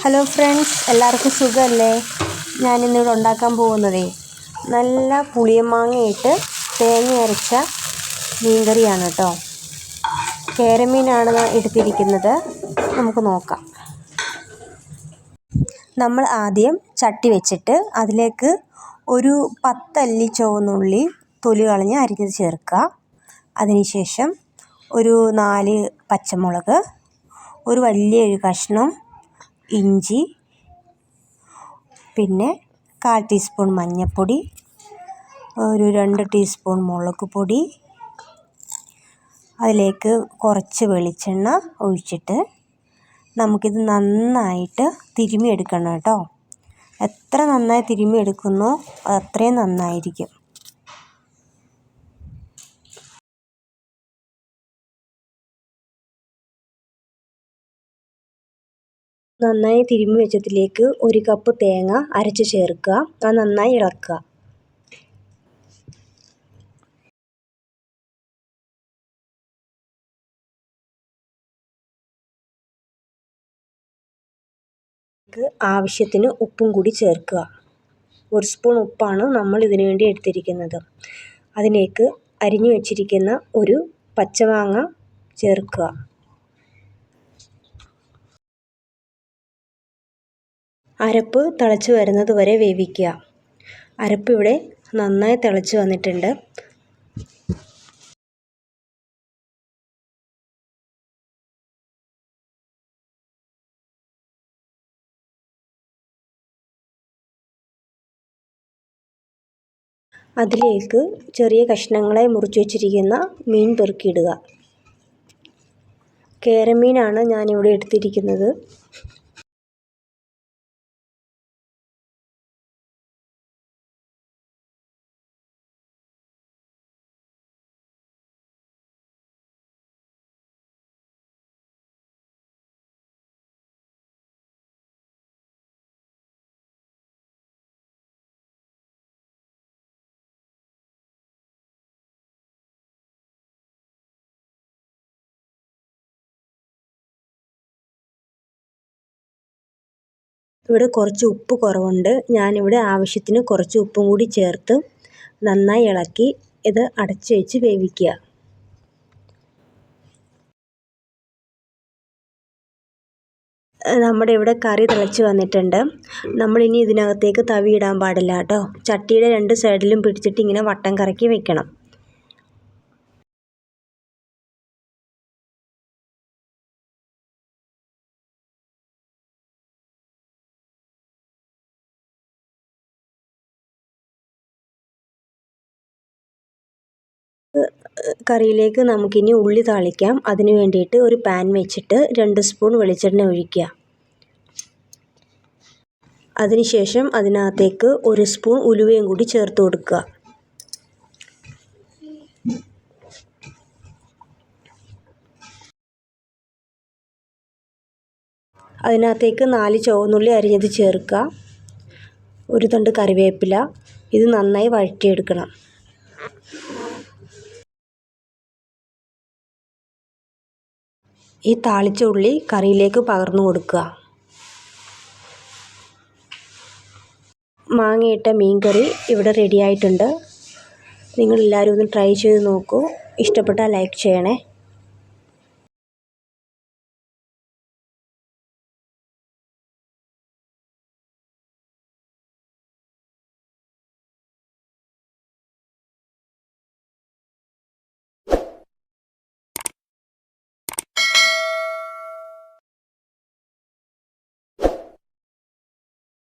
Hello friends, എല്ലാവർക്കും സുഖമല്ലേ? ഞാനിന്നിവിടെ ഉണ്ടാക്കാൻ പോകുന്നതേ നല്ല പുളിയമാങ്ങയിട്ട് തേങ്ങ അരച്ച മീൻകറിയാണ് കേട്ടോ. കേരമീനാണ് എടുത്തിരിക്കുന്നത്. നമുക്ക് നോക്കാം. നമ്മൾ ആദ്യം ചട്ടി വെച്ചിട്ട് അതിലേക്ക് ഒരു 10 അല്ലി ചുവന്നുള്ളി തൊലി കളഞ്ഞ് അരിഞ്ഞത് ചേർക്കുക. അതിനുശേഷം ഒരു 4 പച്ചമുളക്, ഒരു വലിയൊരു കഷ്ണം ഇഞ്ചി, പിന്നെ 1/4 ടീസ്പൂൺ മഞ്ഞൾപ്പൊടി, ഒരു 2 ടീസ്പൂൺ മുളക് പൊടി, അതിലേക്ക് കുറച്ച് വെളിച്ചെണ്ണ ഒഴിച്ചിട്ട് നമുക്കിത് നന്നായിട്ട് തിരുമ്മിയെടുക്കണം കേട്ടോ. എത്ര നന്നായി തിരുമ്മിയെടുക്കുന്നോ അത്രയും നന്നായിരിക്കും. നന്നായി തിരുമ്മി വെച്ചതിലേക്ക് 1 കപ്പ് തേങ്ങ അരച്ച് ചേർക്കുക. അത് നന്നായി ഇളക്കുക. ആവശ്യത്തിന് ഉപ്പും കൂടി ചേർക്കുക. 1 സ്പൂൺ ഉപ്പാണ് നമ്മൾ ഇതിനു വേണ്ടി എടുത്തിരിക്കുന്നത്. അതിലേക്ക് അരിഞ്ഞു വെച്ചിരിക്കുന്ന ഒരു പച്ചമാങ്ങ ചേർക്കുക. അരപ്പ് തിളച്ച് വരുന്നത് വരെ വേവിക്കുക. അരപ്പ് ഇവിടെ നന്നായി തിളച്ച് വന്നിട്ടുണ്ട്. അതിലേക്ക് ചെറിയ കഷ്ണങ്ങളായി മുറിച്ച് വെച്ചിരിക്കുന്ന മീൻ പെറുക്കിയിടുക. കേരമീനാണ് ഞാനിവിടെ എടുത്തിരിക്കുന്നത്. ഇവിടെ കുറച്ച് ഉപ്പ് കുറവുണ്ട്. ഞാനിവിടെ ആവശ്യത്തിന് കുറച്ച് ഉപ്പും കൂടി ചേർത്ത് നന്നായി ഇളക്കി ഇത് അടച്ച് വെച്ച് വേവിക്കുക. നമ്മുടെ ഇവിടെ കറി തിളച്ച് വന്നിട്ടുണ്ട്. നമ്മളിനി ഇതിനകത്തേക്ക് തവി ഇടാൻ പാടില്ല കേട്ടോ. ചട്ടിയുടെ 2 സൈഡിലും പിടിച്ചിട്ട് ഇങ്ങനെ വട്ടം കറക്കി വെക്കണം. കറിയിലേക്ക് നമുക്കിനി ഉള്ളി താളിക്കാം. അതിന് വേണ്ടിയിട്ട് ഒരു പാൻ വെച്ചിട്ട് 2 സ്പൂൺ വെളിച്ചെണ്ണ ഒഴിക്കുക. അതിനുശേഷം അതിനകത്തേക്ക് 1 സ്പൂൺ ഉലുവയും കൂടി ചേർത്ത് കൊടുക്കുക. അതിനകത്തേക്ക് 4 ചുവന്നുള്ളി അരിഞ്ഞത് ചേർക്കുക. ഒരു തണ്ട് കറിവേപ്പില. ഇത് നന്നായി വഴറ്റിയെടുക്കണം. ഈ താളിച്ച ഉള്ളി കറിയിലേക്ക് പകർന്നു കൊടുക്കുക. മാങ്ങയിട്ട മീൻകറി ഇവിടെ റെഡി ആയിട്ടുണ്ട്. നിങ്ങളെല്ലാവരും ഒന്ന് ട്രൈ ചെയ്ത് നോക്കൂ. ഇഷ്ടപ്പെട്ടാൽ ലൈക്ക് ചെയ്യണേ.